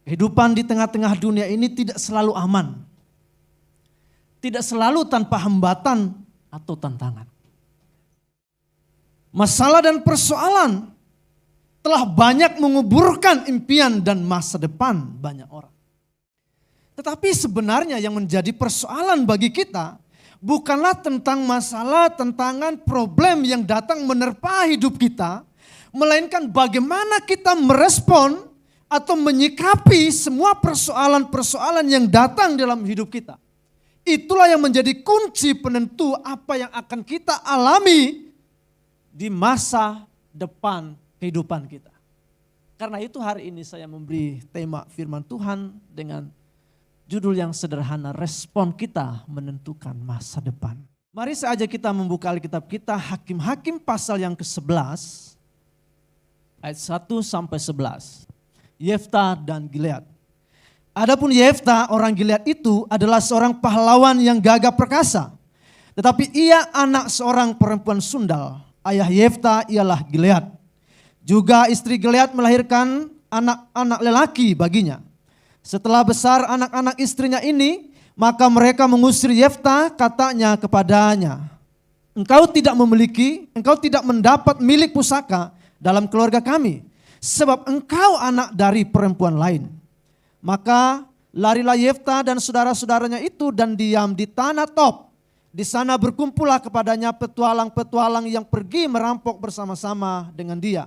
Kehidupan di tengah-tengah dunia ini tidak selalu aman. Tidak selalu tanpa hambatan atau tantangan. Masalah dan persoalan telah banyak menguburkan impian dan masa depan banyak orang. Tetapi sebenarnya yang menjadi persoalan bagi kita bukanlah tentang masalah, tantangan, problem yang datang menerpa hidup kita, melainkan bagaimana kita merespon atau menyikapi semua persoalan-persoalan yang datang dalam hidup kita. Itulah yang menjadi kunci penentu apa yang akan kita alami di masa depan kehidupan kita. Karena itu hari ini saya memberi tema firman Tuhan dengan judul yang sederhana, respon kita menentukan masa depan. Mari saja kita membuka Alkitab kita, Hakim-Hakim pasal yang ke-11, ayat 1 sampai 11. Yefta dan Gilead. Adapun Yefta orang Gilead itu adalah seorang pahlawan yang gagah perkasa. Tetapi ia anak seorang perempuan sundal. Ayah Yefta ialah Gilead. Juga istri Gilead melahirkan anak-anak lelaki baginya. Setelah besar anak-anak istrinya ini, maka mereka mengusir Yefta, katanya kepadanya, engkau tidak mendapat milik pusaka dalam keluarga kami, sebab engkau anak dari perempuan lain. Maka larilah Yefta dan saudara-saudaranya itu dan diam di tanah Top. Di sana berkumpullah kepadanya petualang-petualang yang pergi merampok bersama-sama dengan dia.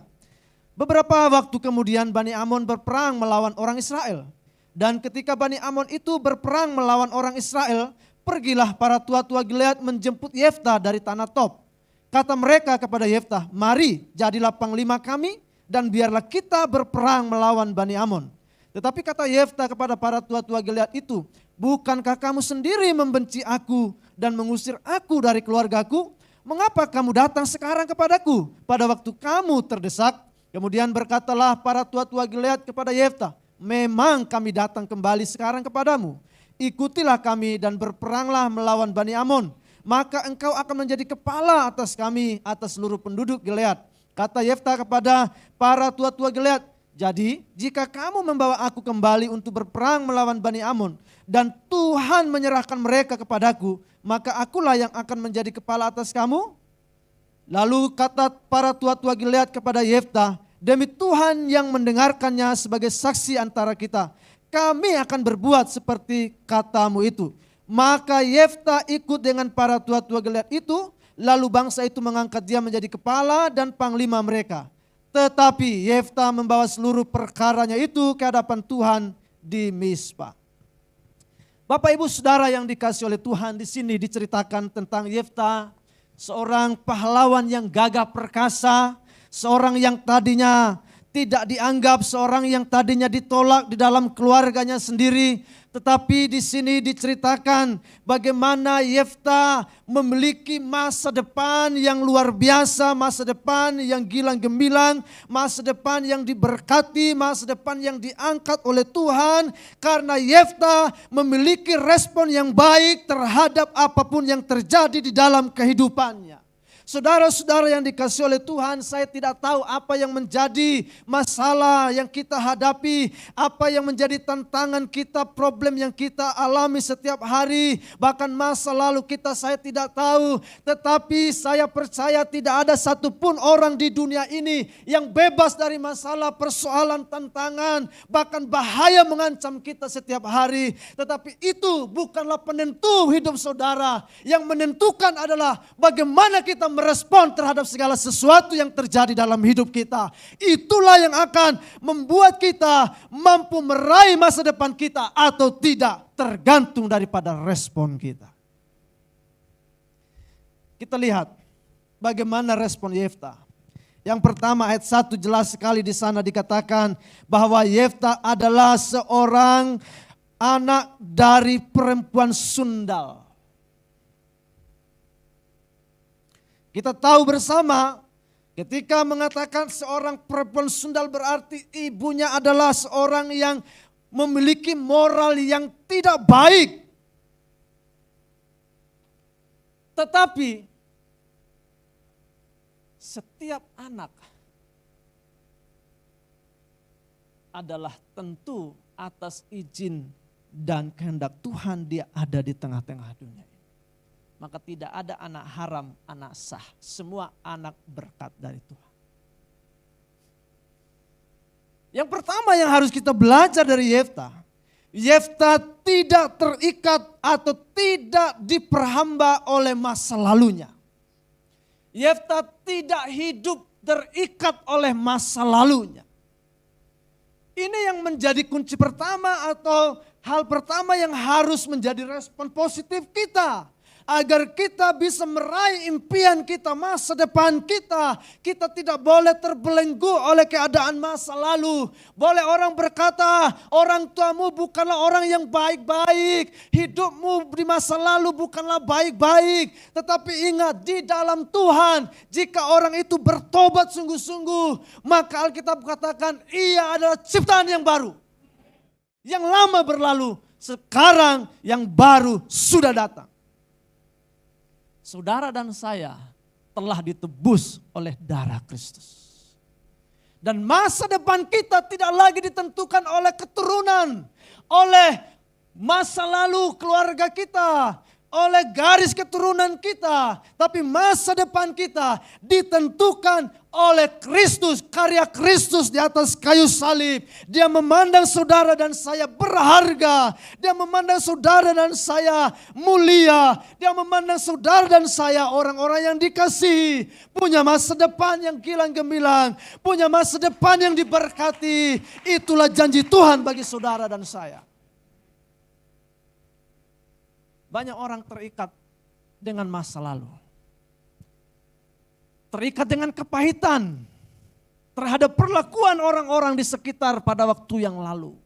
Beberapa waktu kemudian Bani Amon berperang melawan orang Israel. Dan ketika Bani Amon itu berperang melawan orang Israel, pergilah para tua-tua Gilead menjemput Yefta dari tanah Top. Kata mereka kepada Yefta, mari jadilah panglima kami dan biarlah kita berperang melawan Bani Amon. Tetapi kata Yefta kepada para tua-tua Gilead itu, bukankah kamu sendiri membenci aku dan mengusir aku dari keluargaku? Mengapa kamu datang sekarang kepadaku pada waktu kamu terdesak? Kemudian berkatalah para tua-tua Gilead kepada Yefta, memang kami datang kembali sekarang kepadamu. Ikutilah kami dan berperanglah melawan Bani Amon. Maka engkau akan menjadi kepala atas kami, atas seluruh penduduk Gilead. Kata Yefta kepada para tua-tua Gilead, jadi jika kamu membawa aku kembali untuk berperang melawan Bani Amon, dan Tuhan menyerahkan mereka kepadaku, maka akulah yang akan menjadi kepala atas kamu. Lalu kata para tua-tua Gilead kepada Yefta, demi Tuhan yang mendengarkannya sebagai saksi antara kita, kami akan berbuat seperti katamu itu. Maka Yefta ikut dengan para tua-tua Gilead itu, lalu bangsa itu mengangkat dia menjadi kepala dan panglima mereka. Tetapi Yefta membawa seluruh perkaranya itu ke hadapan Tuhan di Mispa. Bapak Ibu Saudara yang dikasihi oleh Tuhan, di sini diceritakan tentang Yefta, seorang pahlawan yang gagah perkasa, seorang yang tadinya tidak dianggap, seorang yang tadinya ditolak di dalam keluarganya sendiri. Tetapi di sini diceritakan bagaimana Yefta memiliki masa depan yang luar biasa, masa depan yang gilang gemilang, masa depan yang diberkati, masa depan yang diangkat oleh Tuhan. Karena Yefta memiliki respon yang baik terhadap apapun yang terjadi di dalam kehidupannya. Saudara-saudara yang dikasihi oleh Tuhan, saya tidak tahu apa yang menjadi masalah yang kita hadapi, apa yang menjadi tantangan kita, problem yang kita alami setiap hari, bahkan masa lalu kita saya tidak tahu. Tetapi saya percaya tidak ada satupun orang di dunia ini yang bebas dari masalah, persoalan, tantangan, bahkan bahaya mengancam kita setiap hari. Tetapi itu bukanlah penentu hidup saudara. Yang menentukan adalah bagaimana kita merespon terhadap segala sesuatu yang terjadi dalam hidup kita. Itulah yang akan membuat kita mampu meraih masa depan kita atau tidak, tergantung daripada respon kita. Kita lihat bagaimana respon Yefta. Yang pertama ayat 1 jelas sekali di sana dikatakan bahwa Yefta adalah seorang anak dari perempuan sundal. Kita tahu bersama ketika mengatakan seorang perempuan sundal berarti ibunya adalah seorang yang memiliki moral yang tidak baik. Tetapi setiap anak adalah tentu atas izin dan kehendak Tuhan dia ada di tengah-tengah dunia ini. Maka tidak ada anak haram, anak sah. Semua anak berkat dari Tuhan. Yang pertama yang harus kita belajar dari Yefta. Yefta tidak terikat atau tidak diperhamba oleh masa lalunya. Yefta tidak hidup terikat oleh masa lalunya. Ini yang menjadi kunci pertama atau hal pertama yang harus menjadi respon positif kita. Agar kita bisa meraih impian kita, masa depan kita. Kita tidak boleh terbelenggu oleh keadaan masa lalu. Boleh orang berkata, orang tuamu bukanlah orang yang baik-baik. Hidupmu di masa lalu bukanlah baik-baik. Tetapi ingat, di dalam Tuhan, jika orang itu bertobat sungguh-sungguh, maka Alkitab katakan ia adalah ciptaan yang baru. Yang lama berlalu, sekarang yang baru sudah datang. Saudara dan saya telah ditebus oleh darah Kristus. Dan masa depan kita tidak lagi ditentukan oleh keturunan, oleh masa lalu keluarga kita, oleh garis keturunan kita. Tapi masa depan kita ditentukan oleh Kristus, karya Kristus di atas kayu salib. Dia memandang saudara dan saya berharga. Dia memandang saudara dan saya mulia. Dia memandang saudara dan saya orang-orang yang dikasihi. Punya masa depan yang kilang gemilang. Punya masa depan yang diberkati. Itulah janji Tuhan bagi saudara dan saya. Banyak orang terikat dengan masa lalu. Terikat dengan kepahitan terhadap perlakuan orang-orang di sekitar pada waktu yang lalu.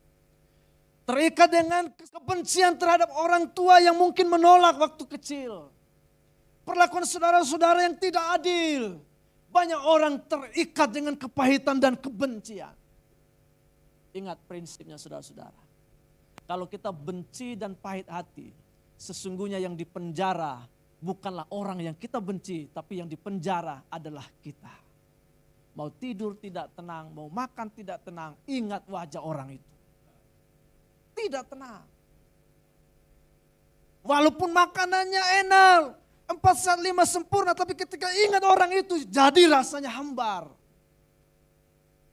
Terikat dengan kebencian terhadap orang tua yang mungkin menolak waktu kecil. Perlakuan saudara-saudara yang tidak adil. Banyak orang terikat dengan kepahitan dan kebencian. Ingat prinsipnya saudara-saudara. Kalau kita benci dan pahit hati, sesungguhnya yang dipenjara bukanlah orang yang kita benci, tapi yang dipenjara adalah kita. Mau tidur tidak tenang, mau makan tidak tenang, ingat wajah orang itu. Tidak tenang. Walaupun makanannya enak, 4 saat 5 sempurna, tapi ketika ingat orang itu jadi rasanya hambar.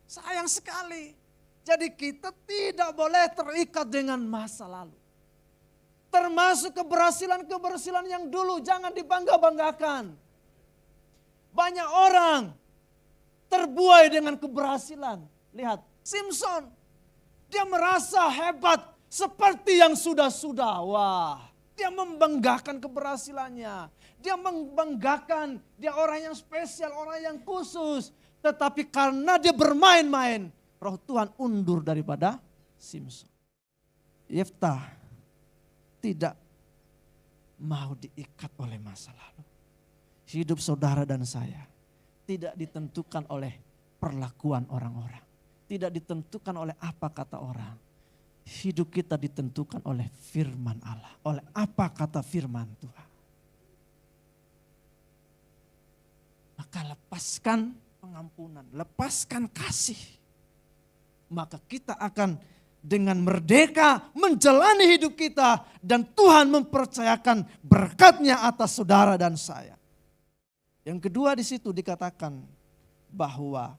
Sayang sekali. Jadi kita tidak boleh terikat dengan masa lalu. Termasuk keberhasilan-keberhasilan yang dulu, jangan dibangga-banggakan. Banyak orang terbuai dengan keberhasilan. Lihat, Simpson, dia merasa hebat seperti yang sudah-sudah. Wah, dia membanggakan keberhasilannya. Dia membanggakan dia orang yang spesial, orang yang khusus. Tetapi karena dia bermain-main, Roh Tuhan undur daripada Simpson. Yefta tidak mau diikat oleh masa lalu. Hidup saudara dan saya tidak ditentukan oleh perlakuan orang-orang. Tidak ditentukan oleh apa kata orang. Hidup kita ditentukan oleh firman Allah. Oleh apa kata firman Tuhan. Maka lepaskan pengampunan, lepaskan kasih. Maka kita akan dengan merdeka menjalani hidup kita dan Tuhan mempercayakan berkat-Nya atas saudara dan saya. Yang kedua di situ dikatakan bahwa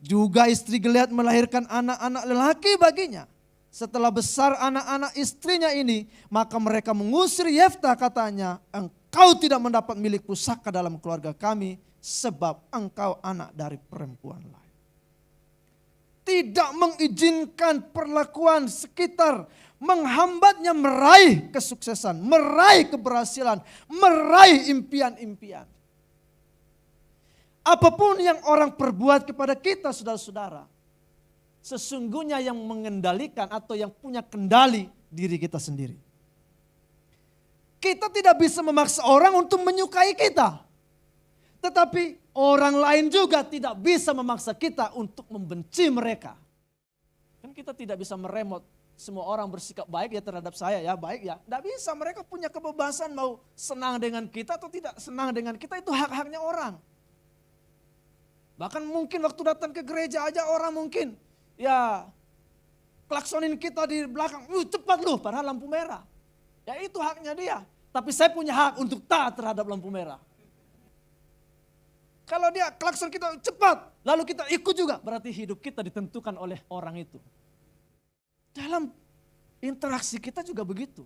juga istri Gilead melahirkan anak-anak lelaki baginya. Setelah besar anak-anak istrinya ini, maka mereka mengusir Yefta, katanya, engkau tidak mendapat milik pusaka dalam keluarga kami sebab engkau anak dari perempuan lain. Tidak mengizinkan perlakuan sekitar menghambatnya meraih kesuksesan, meraih keberhasilan, meraih impian-impian. Apapun yang orang perbuat kepada kita saudara-saudara, sesungguhnya yang mengendalikan atau yang punya kendali diri kita sendiri. Kita tidak bisa memaksa orang untuk menyukai kita. Tetapi orang lain juga tidak bisa memaksa kita untuk membenci mereka. Kan kita tidak bisa meremot semua orang bersikap baik ya terhadap saya ya, baik ya. Tidak bisa, mereka punya kebebasan mau senang dengan kita atau tidak senang dengan kita, itu hak-haknya orang. Bahkan mungkin waktu datang ke gereja aja orang mungkin ya klaksonin kita di belakang, cepat lu, padahal lampu merah. Ya itu haknya dia. Tapi saya punya hak untuk taat terhadap lampu merah. Kalau dia klakson kita cepat, lalu kita ikut juga, berarti hidup kita ditentukan oleh orang itu. Dalam interaksi kita juga begitu.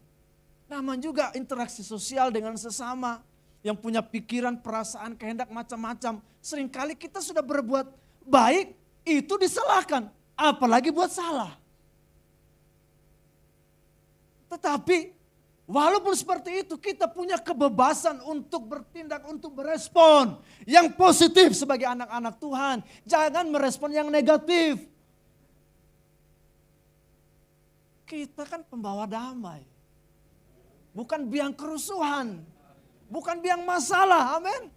Nama juga interaksi sosial dengan sesama yang punya pikiran, perasaan, kehendak macam-macam. Seringkali kita sudah berbuat baik, itu disalahkan, apalagi buat salah. Tetapi walaupun seperti itu, kita punya kebebasan untuk bertindak, untuk berespon yang positif sebagai anak-anak Tuhan. Jangan merespon yang negatif. Kita kan pembawa damai. Bukan biang kerusuhan. Bukan biang masalah, amin.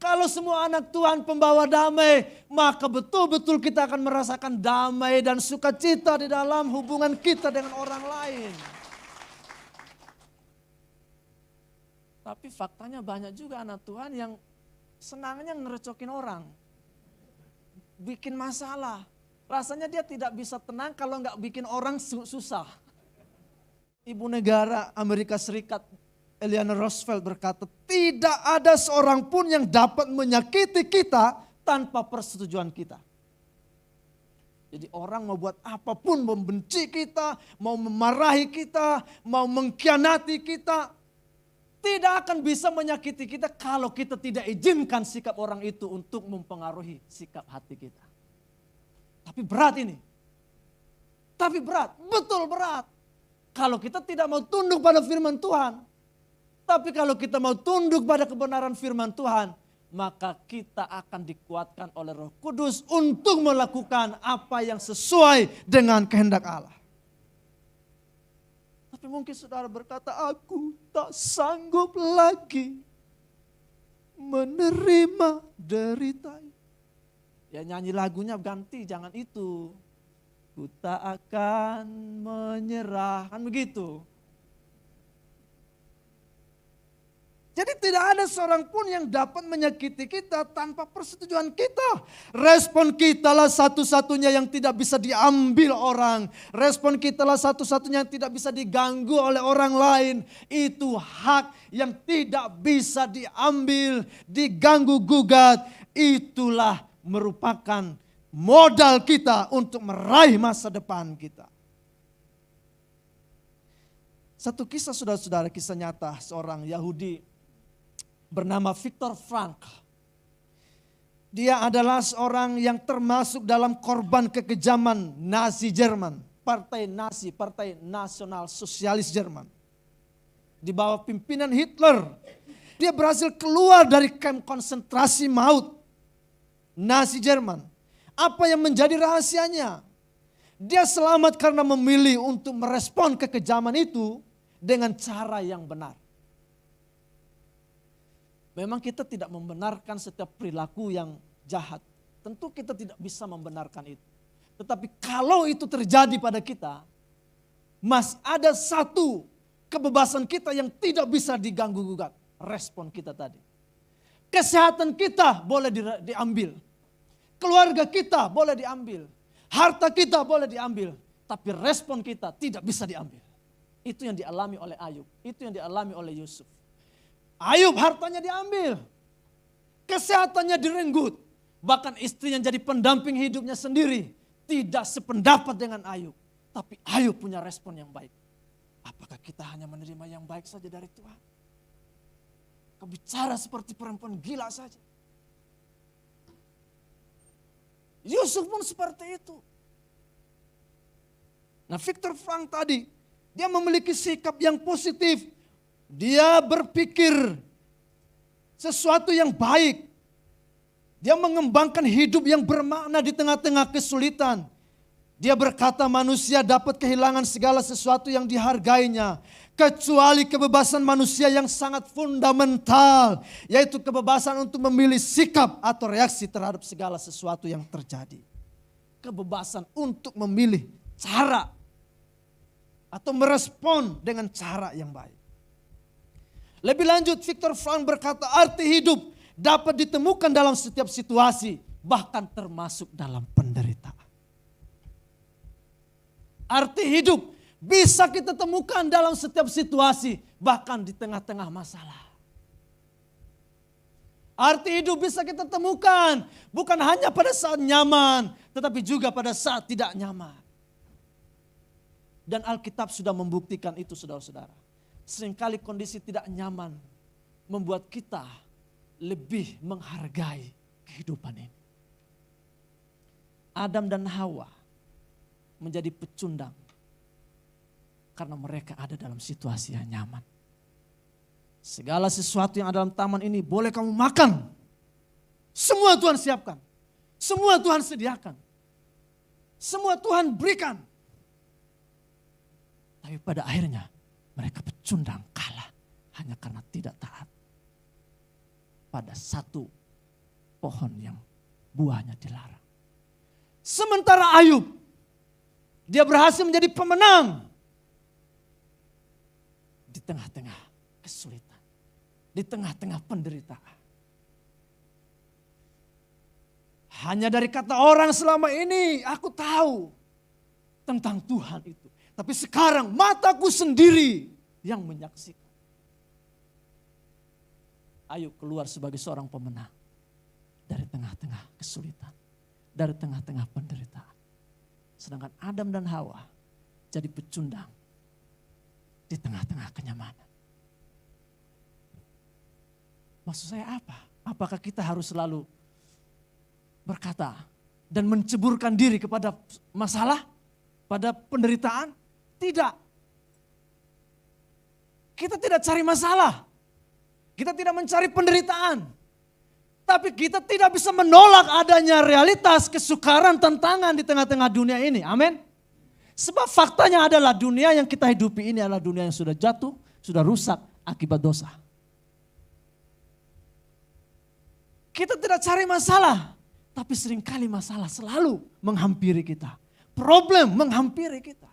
Kalau semua anak Tuhan pembawa damai, maka betul-betul kita akan merasakan damai dan sukacita di dalam hubungan kita dengan orang lain. Tapi faktanya banyak juga anak Tuhan yang senangnya ngerecokin orang. Bikin masalah. Rasanya dia tidak bisa tenang kalau nggak bikin orang susah. Ibu negara Amerika Serikat Eleanor Roosevelt berkata, tidak ada seorang pun yang dapat menyakiti kita tanpa persetujuan kita. Jadi orang mau buat apapun, membenci kita, mau memarahi kita, mau mengkhianati kita, tidak akan bisa menyakiti kita kalau kita tidak izinkan sikap orang itu untuk mempengaruhi sikap hati kita. Tapi berat ini. Tapi berat, betul berat. Kalau kita tidak mau tunduk pada firman Tuhan. Tapi kalau kita mau tunduk pada kebenaran firman Tuhan, maka kita akan dikuatkan oleh Roh Kudus untuk melakukan apa yang sesuai dengan kehendak Allah. Tapi mungkin saudara berkata, aku tak sanggup lagi menerima derita. Ya nyanyi lagunya ganti, jangan itu. Ku tak akan menyerah, kan begitu. Jadi tidak ada seorang pun yang dapat menyakiti kita tanpa persetujuan kita. Respon kita lah satu-satunya yang tidak bisa diambil orang. Respon kita lah satu-satunya yang tidak bisa diganggu oleh orang lain. Itu hak yang tidak bisa diambil, diganggu gugat. Itulah merupakan modal kita untuk meraih masa depan kita. Satu kisah saudara-saudara, kisah nyata seorang Yahudi bernama Viktor Frankl. Dia adalah seorang yang termasuk dalam korban kekejaman Nazi Jerman. Partai Nazi, Partai Nasional Sosialis Jerman. Di bawah pimpinan Hitler. Dia berhasil keluar dari kamp konsentrasi maut Nazi Jerman. Apa yang menjadi rahasianya? Dia selamat karena memilih untuk merespon kekejaman itu dengan cara yang benar. Memang kita tidak membenarkan setiap perilaku yang jahat. Tentu kita tidak bisa membenarkan itu. Tetapi kalau itu terjadi pada kita, ada satu kebebasan kita yang tidak bisa diganggu gugat. Respon kita tadi. Kesehatan kita boleh diambil. Keluarga kita boleh diambil. Harta kita boleh diambil. Tapi respon kita tidak bisa diambil. Itu yang dialami oleh Ayub. Itu yang dialami oleh Yusuf. Ayub hartanya diambil. Kesehatannya direnggut. Bahkan istrinya jadi pendamping hidupnya sendiri. Tidak sependapat dengan Ayub. Tapi Ayub punya respon yang baik. Apakah kita hanya menerima yang baik saja dari Tuhan? Kau bicara seperti perempuan gila saja. Yusuf pun seperti itu. Nah, Viktor Frankl tadi, dia memiliki sikap yang positif. Dia berpikir sesuatu yang baik. Dia mengembangkan hidup yang bermakna di tengah-tengah kesulitan. Dia berkata manusia dapat kehilangan segala sesuatu yang dihargainya. Kecuali kebebasan manusia yang sangat fundamental. Yaitu kebebasan untuk memilih sikap atau reaksi terhadap segala sesuatu yang terjadi. Kebebasan untuk memilih cara atau merespon dengan cara yang baik. Lebih lanjut, Viktor Frankl berkata arti hidup dapat ditemukan dalam setiap situasi. Bahkan termasuk dalam penderitaan. Arti hidup bisa kita temukan dalam setiap situasi, bahkan di tengah-tengah masalah. Arti hidup bisa kita temukan bukan hanya pada saat nyaman, tetapi juga pada saat tidak nyaman. Dan Alkitab sudah membuktikan itu, saudara-saudara. Seringkali kondisi tidak nyaman membuat kita lebih menghargai kehidupan ini. Adam dan Hawa menjadi pecundang karena mereka ada dalam situasi yang nyaman. Segala sesuatu yang ada dalam taman ini boleh kamu makan. Semua Tuhan siapkan. Semua Tuhan sediakan. Semua Tuhan berikan. Tapi pada akhirnya mereka pecundang, kalah hanya karena tidak taat pada satu pohon yang buahnya dilarang. Sementara Ayub, dia berhasil menjadi pemenang di tengah-tengah kesulitan, di tengah-tengah penderitaan. Hanya dari kata orang selama ini aku tahu tentang Tuhan itu. Tapi sekarang mataku sendiri yang menyaksikan. Ayub keluar sebagai seorang pemenang dari tengah-tengah kesulitan, dari tengah-tengah penderitaan. Sedangkan Adam dan Hawa jadi pecundang di tengah-tengah kenyamanan. Maksud saya apa? Apakah kita harus selalu berkata dan menceburkan diri kepada masalah, pada penderitaan? Tidak. Kita tidak cari masalah. Kita tidak mencari penderitaan. Tapi kita tidak bisa menolak adanya realitas kesukaran, tantangan di tengah-tengah dunia ini. Amin. Sebab faktanya adalah dunia yang kita hidupi ini adalah dunia yang sudah jatuh, sudah rusak akibat dosa. Kita tidak cari masalah, tapi seringkali masalah selalu menghampiri kita. Problem menghampiri kita.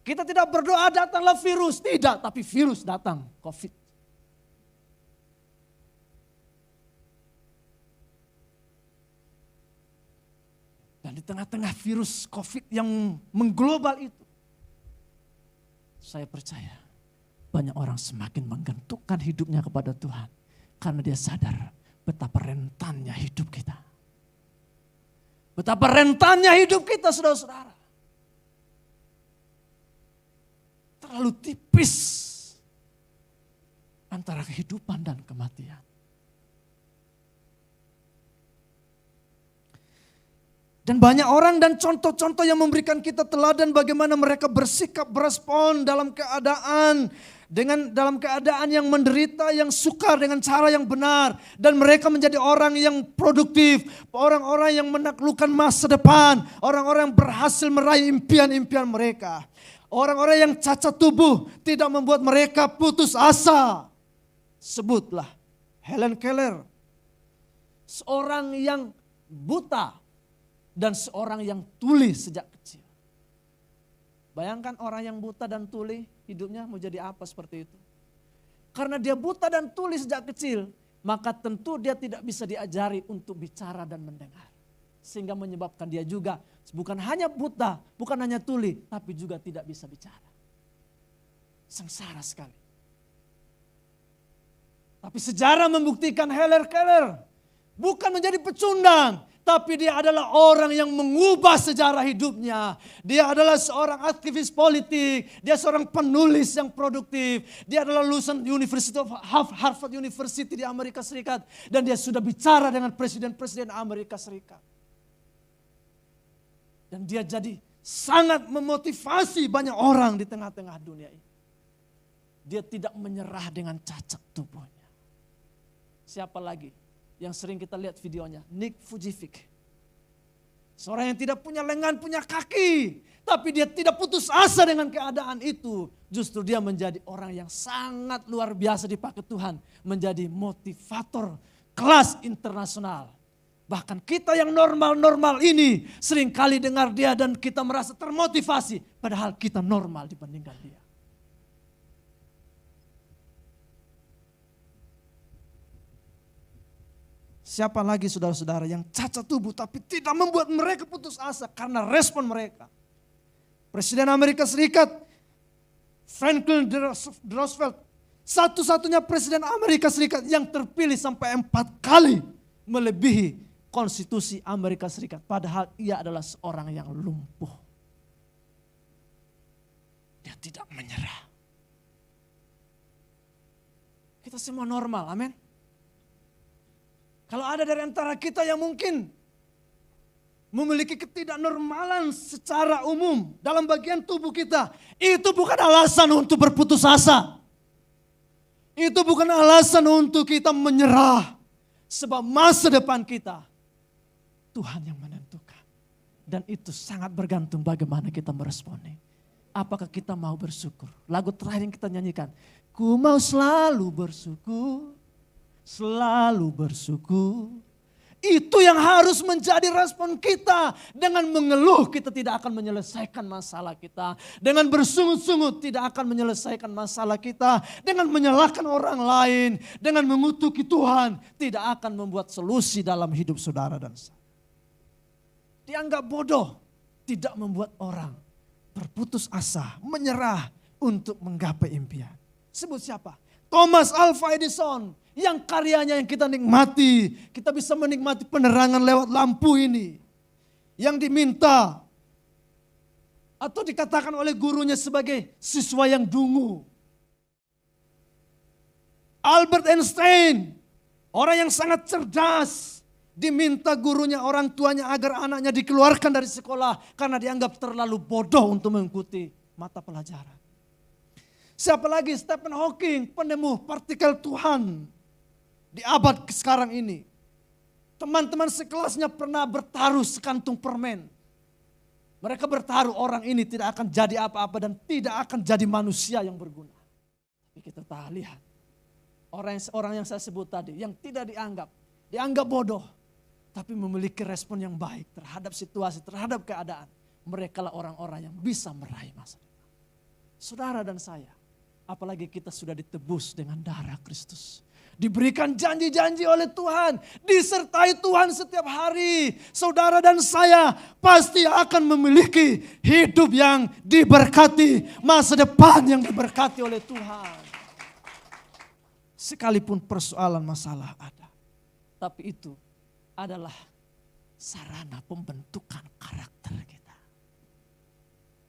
Kita tidak berdoa datanglah virus, tidak, tapi virus datang, COVID. Dan di tengah-tengah virus COVID yang mengglobal itu, saya percaya banyak orang semakin menggantungkan hidupnya kepada Tuhan. Karena dia sadar betapa rentannya hidup kita. Betapa rentannya hidup kita, saudara-saudara. Terlalu tipis antara kehidupan dan kematian. Dan banyak orang dan contoh-contoh yang memberikan kita teladan bagaimana mereka bersikap, berespon dalam keadaan yang menderita, yang sukar dengan cara yang benar. Dan mereka menjadi orang yang produktif, orang-orang yang menaklukkan masa depan, orang-orang yang berhasil meraih impian-impian mereka. Orang-orang yang cacat tubuh tidak membuat mereka putus asa. Sebutlah Helen Keller, seorang yang buta dan seorang yang tuli sejak kecil. Bayangkan orang yang buta dan tuli hidupnya mau jadi apa seperti itu. Karena dia buta dan tuli sejak kecil, maka tentu dia tidak bisa diajari untuk bicara dan mendengar. Sehingga menyebabkan dia juga bukan hanya buta, bukan hanya tuli, tapi juga tidak bisa bicara. Sengsara sekali. Tapi sejarah membuktikan Helen Keller bukan menjadi pecundang, tapi dia adalah orang yang mengubah sejarah hidupnya. Dia adalah seorang aktivis politik. Dia seorang penulis yang produktif. Dia adalah lulusan Harvard University di Amerika Serikat. Dan dia sudah bicara dengan presiden-presiden Amerika Serikat. Dan dia jadi sangat memotivasi banyak orang di tengah-tengah dunia ini. Dia tidak menyerah dengan cacat tubuhnya. Siapa lagi yang sering kita lihat videonya? Nick Vujicic. Seorang yang tidak punya lengan, punya kaki. Tapi dia tidak putus asa dengan keadaan itu. Justru dia menjadi orang yang sangat luar biasa dipakai Tuhan. Menjadi motivator kelas internasional. Bahkan kita yang normal-normal ini seringkali dengar dia dan kita merasa termotivasi. Padahal kita normal dibandingkan dia. Siapa lagi saudara-saudara yang cacat tubuh tapi tidak membuat mereka putus asa karena respon mereka. Presiden Amerika Serikat, Franklin D. Roosevelt, satu-satunya Presiden Amerika Serikat yang terpilih sampai 4 kali melebihi konstitusi Amerika Serikat. Padahal ia adalah seorang yang lumpuh. Dia tidak menyerah. Kita semua normal, amin. Kalau ada dari antara kita yang mungkin memiliki ketidaknormalan secara umum dalam bagian tubuh kita, itu bukan alasan untuk berputus asa. Itu bukan alasan untuk kita menyerah. Sebab masa depan kita, Tuhan yang menentukan. Dan itu sangat bergantung bagaimana kita meresponi. Apakah kita mau bersyukur? Lagu terakhir yang kita nyanyikan. Ku mau selalu bersyukur, selalu bersyukur. Itu yang harus menjadi respon kita. Dengan mengeluh kita tidak akan menyelesaikan masalah kita. Dengan bersungut-sungut tidak akan menyelesaikan masalah kita. Dengan menyalahkan orang lain, dengan mengutuki Tuhan tidak akan membuat solusi dalam hidup saudara dan saya. Dianggap bodoh tidak membuat orang berputus asa, menyerah untuk menggapai impian. Sebut siapa? Thomas Alva Edison. Yang karyanya yang kita nikmati. Kita bisa menikmati penerangan lewat lampu ini. Yang diminta atau dikatakan oleh gurunya sebagai siswa yang dungu. Albert Einstein, orang yang sangat cerdas. Diminta gurunya, orang tuanya agar anaknya dikeluarkan dari sekolah. Karena dianggap terlalu bodoh untuk mengikuti mata pelajaran. Siapa lagi? Stephen Hawking, penemu partikel Tuhan. Di abad sekarang ini, teman-teman sekelasnya pernah bertaruh sekantung permen. Mereka bertaruh orang ini tidak akan jadi apa-apa dan tidak akan jadi manusia yang berguna. Tapi kita lihat, orang yang saya sebut tadi, yang tidak dianggap bodoh, tapi memiliki respon yang baik terhadap situasi, terhadap keadaan. Mereka lah orang-orang yang bisa meraih masa depan. Saudara dan saya, apalagi kita sudah ditebus dengan darah Kristus. Diberikan janji-janji oleh Tuhan. Disertai Tuhan setiap hari. Saudara dan saya pasti akan memiliki hidup yang diberkati. Masa depan yang diberkati oleh Tuhan. Sekalipun persoalan masalah ada. Tapi itu adalah sarana pembentukan karakter kita.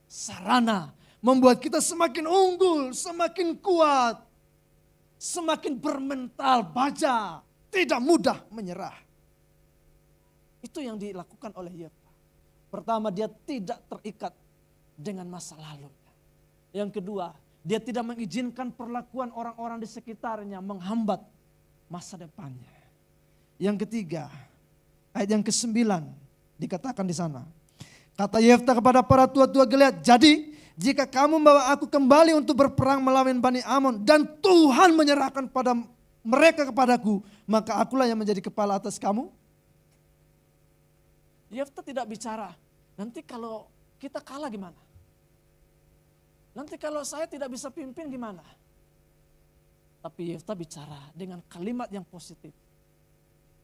Sarana membuat kita semakin unggul, semakin kuat. Semakin bermental baja, tidak mudah menyerah. Itu yang dilakukan oleh Yefta. Pertama, dia tidak terikat dengan masa lalu. Yang kedua, dia tidak mengizinkan perlakuan orang-orang di sekitarnya menghambat masa depannya. Yang ketiga, ayat yang ke-9 dikatakan di sana. Kata Yefta kepada para tua-tua Gilead, jadi jika kamu membawa aku kembali untuk berperang melawan Bani Amon dan Tuhan menyerahkan pada mereka kepadaku, maka akulah yang menjadi kepala atas kamu. Yefta tidak bicara, nanti kalau kita kalah gimana? Nanti kalau saya tidak bisa pimpin gimana? Tapi Yefta bicara dengan kalimat yang positif.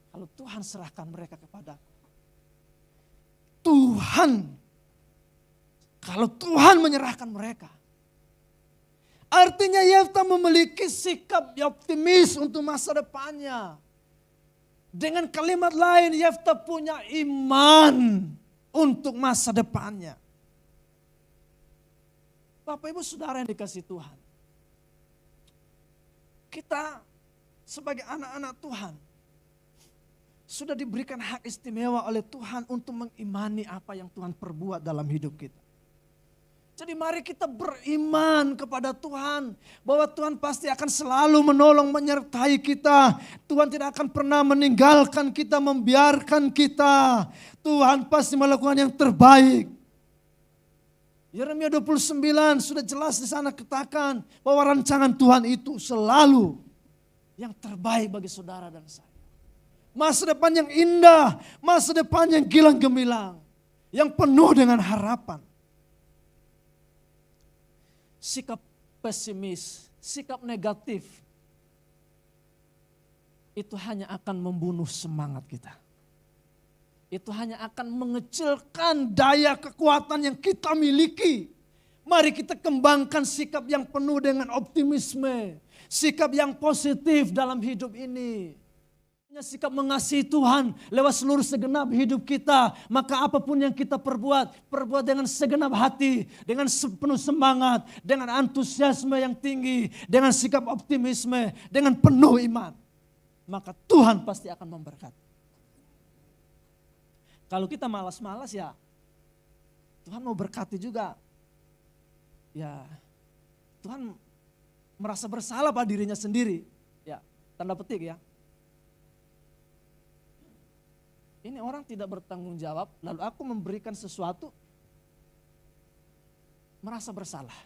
Kalau Tuhan serahkan mereka kepadaku. Kalau Tuhan menyerahkan mereka. Artinya Yefta memiliki sikap optimis untuk masa depannya. Dengan kalimat lain, Yefta punya iman untuk masa depannya. Bapak Ibu Saudara yang dikasihi Tuhan. Kita sebagai anak-anak Tuhan sudah diberikan hak istimewa oleh Tuhan untuk mengimani apa yang Tuhan perbuat dalam hidup kita. Jadi mari kita beriman kepada Tuhan. Bahwa Tuhan pasti akan selalu menolong, menyertai kita. Tuhan tidak akan pernah meninggalkan kita, membiarkan kita. Tuhan pasti melakukan yang terbaik. Yeremia 29 sudah jelas di sana katakan bahwa rancangan Tuhan itu selalu yang terbaik bagi saudara dan saya. Masa depan yang indah, masa depan yang gilang gemilang, yang penuh dengan harapan. Sikap pesimis, sikap negatif, itu hanya akan membunuh semangat kita. Itu hanya akan mengecilkan daya kekuatan yang kita miliki. Mari kita kembangkan sikap yang penuh dengan optimisme. Sikap yang positif dalam hidup ini. Sikap mengasihi Tuhan lewat seluruh segenap hidup kita. Maka apapun yang kita perbuat dengan segenap hati, dengan penuh semangat, dengan antusiasme yang tinggi, dengan sikap optimisme, dengan penuh iman. Maka Tuhan pasti akan memberkati. Kalau kita malas-malas ya, Tuhan mau berkati juga. Ya, Tuhan merasa bersalah pada dirinya sendiri. Ya, tanda petik ya. Ini orang tidak bertanggung jawab, lalu aku memberikan sesuatu, merasa bersalah.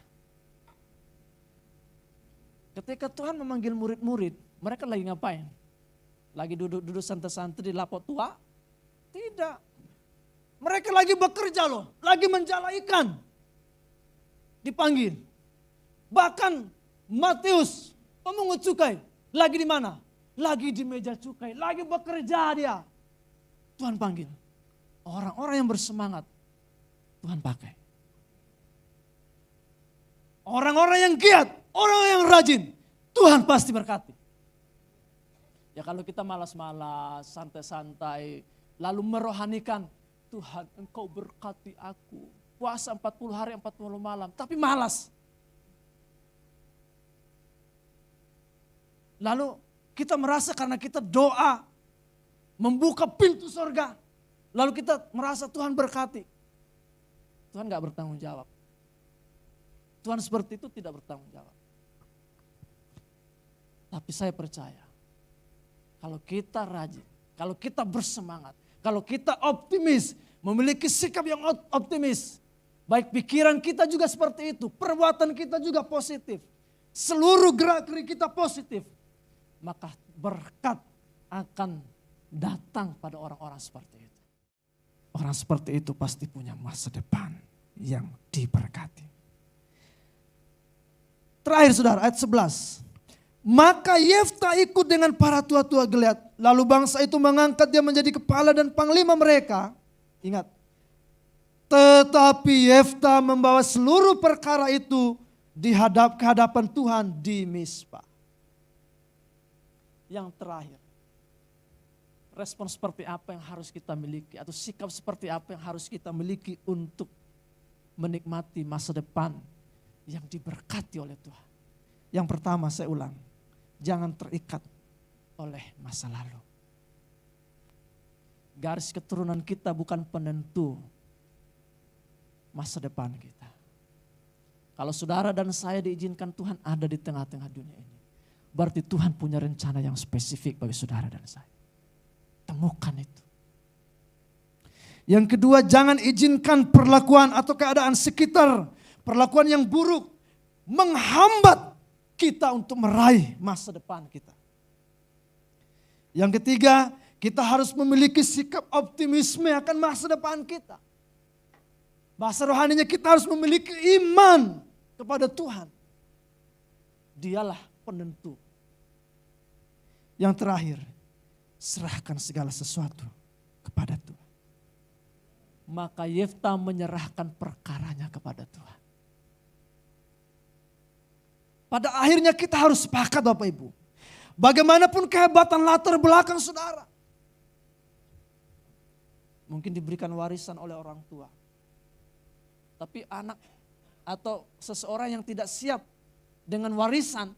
Ketika Tuhan memanggil murid-murid, mereka lagi ngapain? Lagi duduk-duduk santai-santai di lapot tua? Tidak. Mereka lagi bekerja loh, lagi menjala ikan. Dipanggil. Bahkan Matius, pemungut cukai, lagi di mana? Lagi di meja cukai, lagi bekerja dia. Tuhan panggil. Orang-orang yang bersemangat, Tuhan pakai. Orang-orang yang giat, orang yang rajin, Tuhan pasti berkati. Ya kalau kita malas-malas, santai-santai, lalu merohanikan, Tuhan Engkau berkati aku. Puasa 40 hari 40 malam, tapi malas. Lalu kita merasa karena kita doa, membuka pintu surga. Lalu kita merasa Tuhan berkati. Tuhan gak bertanggung jawab. Tuhan seperti itu tidak bertanggung jawab. Tapi saya percaya, kalau kita rajin, kalau kita bersemangat, kalau kita optimis, memiliki sikap yang optimis, baik pikiran kita juga seperti itu, perbuatan kita juga positif, seluruh gerak-gerik kita positif, maka berkat akan datang pada orang-orang seperti itu. Orang seperti itu pasti punya masa depan yang diberkati. Terakhir saudara, ayat 11. Maka Yefta ikut dengan para tua-tua Gilead. Lalu bangsa itu mengangkat dia menjadi kepala dan panglima mereka. Ingat. Tetapi Yefta membawa seluruh perkara itu ke hadapan Tuhan di Mispa. Yang terakhir. Respon seperti apa yang harus kita miliki. Atau sikap seperti apa yang harus kita miliki untuk menikmati masa depan yang diberkati oleh Tuhan. Yang pertama saya ulang. Jangan terikat oleh masa lalu. Garis keturunan kita bukan penentu masa depan kita. Kalau saudara dan saya diizinkan Tuhan ada di tengah-tengah dunia ini, berarti Tuhan punya rencana yang spesifik bagi saudara dan saya. Temukan itu. Yang kedua, jangan izinkan perlakuan atau keadaan sekitar, perlakuan yang buruk menghambat kita untuk meraih masa depan kita. Yang ketiga, kita harus memiliki sikap optimisme akan masa depan kita. Bahasa rohaninya kita harus memiliki iman kepada Tuhan. Dialah penentu. Yang terakhir, serahkan segala sesuatu kepada Tuhan. Maka Yefta menyerahkan perkaranya kepada Tuhan. Pada akhirnya kita harus sepakat Bapak Ibu. Bagaimanapun kehebatan latar belakang saudara. Mungkin diberikan warisan oleh orang tua. Tapi anak atau seseorang yang tidak siap dengan warisan,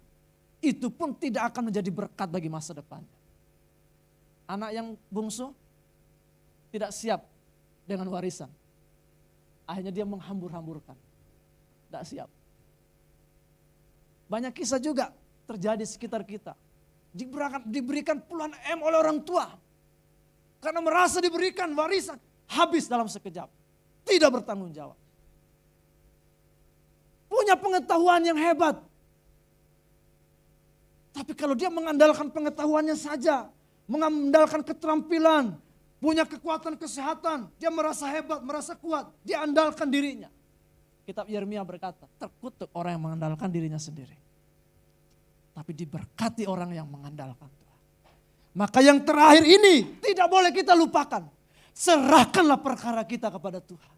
itu pun tidak akan menjadi berkat bagi masa depannya. Anak yang bungsu tidak siap dengan warisan. Akhirnya dia menghambur-hamburkan. Tidak siap. Banyak kisah juga terjadi di sekitar kita. Diberikan puluhan M oleh orang tua. Karena merasa diberikan warisan, habis dalam sekejap. Tidak bertanggung jawab. Punya pengetahuan yang hebat. Tapi kalau dia mengandalkan pengetahuannya saja, mengandalkan keterampilan, punya kekuatan kesehatan, dia merasa hebat, merasa kuat, dia andalkan dirinya. Kitab Yeremia berkata, terkutuk orang yang mengandalkan dirinya sendiri. Tapi diberkati orang yang mengandalkan Tuhan. Maka yang terakhir ini tidak boleh kita lupakan. Serahkanlah perkara kita kepada Tuhan.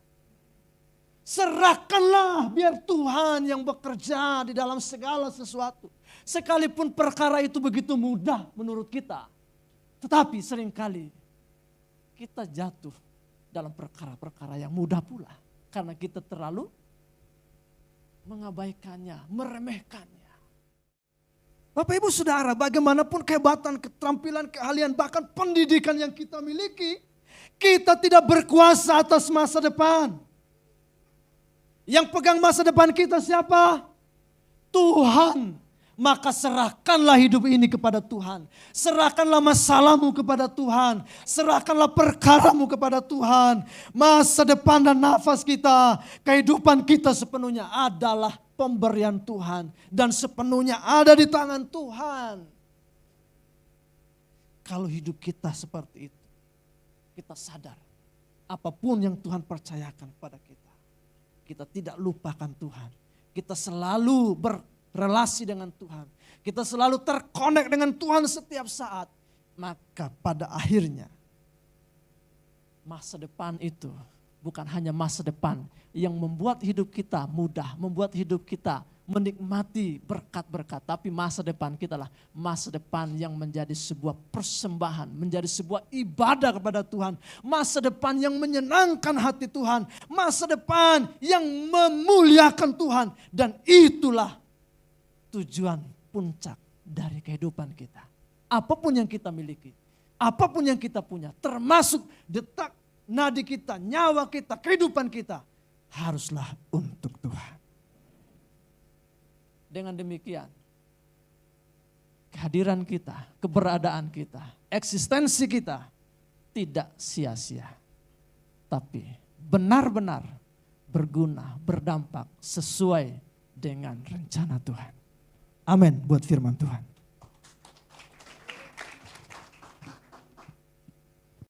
Serahkanlah biar Tuhan yang bekerja di dalam segala sesuatu. Sekalipun perkara itu begitu mudah menurut kita. Tetapi seringkali kita jatuh dalam perkara-perkara yang mudah pula. Karena kita terlalu mengabaikannya, meremehkannya. Bapak Ibu Saudara, bagaimanapun kehebatan, keterampilan, keahlian, bahkan pendidikan yang kita miliki, kita tidak berkuasa atas masa depan. Yang pegang masa depan kita siapa? Tuhan. Maka serahkanlah hidup ini kepada Tuhan. Serahkanlah masalahmu kepada Tuhan. Serahkanlah perkaramu kepada Tuhan. Masa depan dan nafas kita, kehidupan kita sepenuhnya adalah pemberian Tuhan. Dan sepenuhnya ada di tangan Tuhan. Kalau hidup kita seperti itu, kita sadar apapun yang Tuhan percayakan kepada kita, kita tidak lupakan Tuhan. Kita selalu relasi dengan Tuhan. Kita selalu terkonek dengan Tuhan setiap saat. Maka pada akhirnya masa depan itu bukan hanya masa depan yang membuat hidup kita mudah, membuat hidup kita menikmati berkat-berkat. Tapi masa depan kita lah masa depan yang menjadi sebuah persembahan, menjadi sebuah ibadah kepada Tuhan. Masa depan yang menyenangkan hati Tuhan. Masa depan yang memuliakan Tuhan. Dan itulah tujuan puncak dari kehidupan kita. Apapun yang kita miliki, apapun yang kita punya, termasuk detak nadi kita, nyawa kita, kehidupan kita, haruslah untuk Tuhan. Dengan demikian, kehadiran kita, keberadaan kita, eksistensi kita tidak sia-sia, tapi benar-benar berguna, berdampak sesuai dengan rencana Tuhan. Amin buat firman Tuhan.